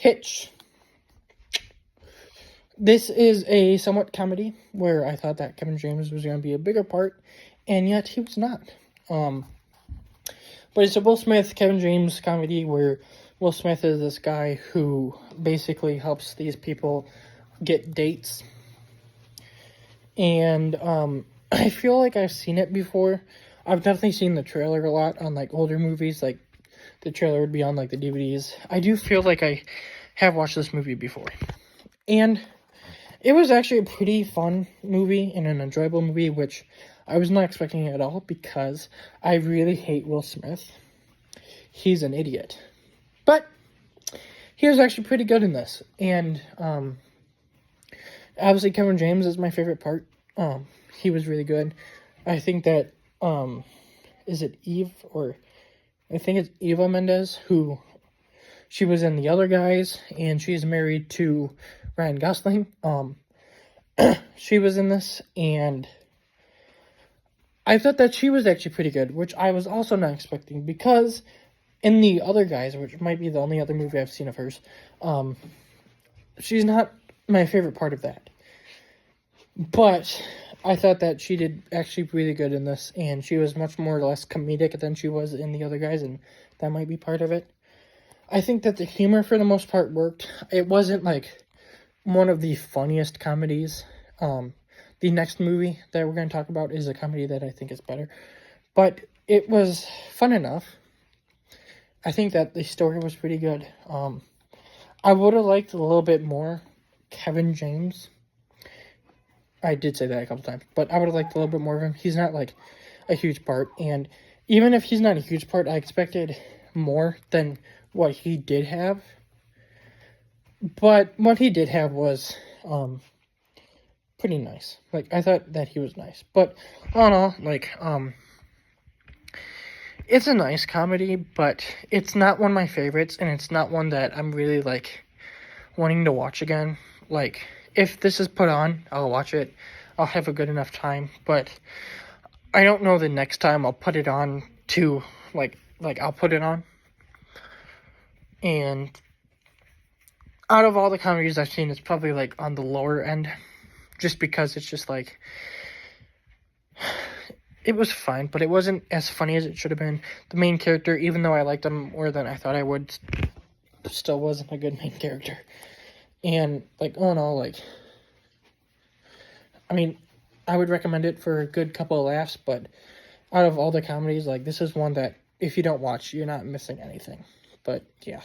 Hitch. This is a somewhat comedy where I thought that Kevin James was going to be a bigger part, and yet he was not. But it's a Will Smith, Kevin James comedy where Will Smith is this guy who basically helps these people get dates. And I feel like I've seen it before. I've definitely seen the trailer a lot on, like, older movies. Like, the trailer would be on, like, the DVDs. I do feel like I have watched this movie before. And it was actually a pretty fun movie and an enjoyable movie, which I was not expecting at all because I really hate Will Smith. He's an idiot. But he was actually pretty good in this. And obviously Kevin James is my favorite part. He was really good. I think that, is it Eve or I think it's Eva Mendes, who she was in The Other Guys, and she's married to Ryan Gosling. She was in this, and I thought that she was actually pretty good, which I was also not expecting, because in The Other Guys, which might be the only other movie I've seen of hers, she's not my favorite part of that. But I thought that she did actually really good in this, and she was much more or less comedic than she was in The Other Guys, and that might be part of it. I think that the humor, for the most part, worked. It wasn't, like, one of the funniest comedies. The next movie that we're going to talk about is a comedy that I think is better. But it was fun enough. I think that the story was pretty good. I would have liked a little bit more Kevin James. I did say that a couple times, but I would have liked a little bit more of him. He's not, like, a huge part, and even if he's not a huge part, I expected more than what he did have. But what he did have was pretty nice. Like, I thought that he was nice. But all in all, like, it's a nice comedy, but it's not one of my favorites, and it's not one that I'm really, like, wanting to watch again. Like, if this is put on, I'll watch it. I'll have a good enough time, but I don't know the next time I'll put it on to, like I'll put it on. And out of all the comedies I've seen, it's probably, like, on the lower end, just because it's just, like, it was fine, but it wasn't as funny as it should have been. The main character, even though I liked him more than I thought I would, still wasn't a good main character. And, like, all in all, like, I mean, I would recommend it for a good couple of laughs, but out of all the comedies, like, this is one that if you don't watch, you're not missing anything. But, yeah.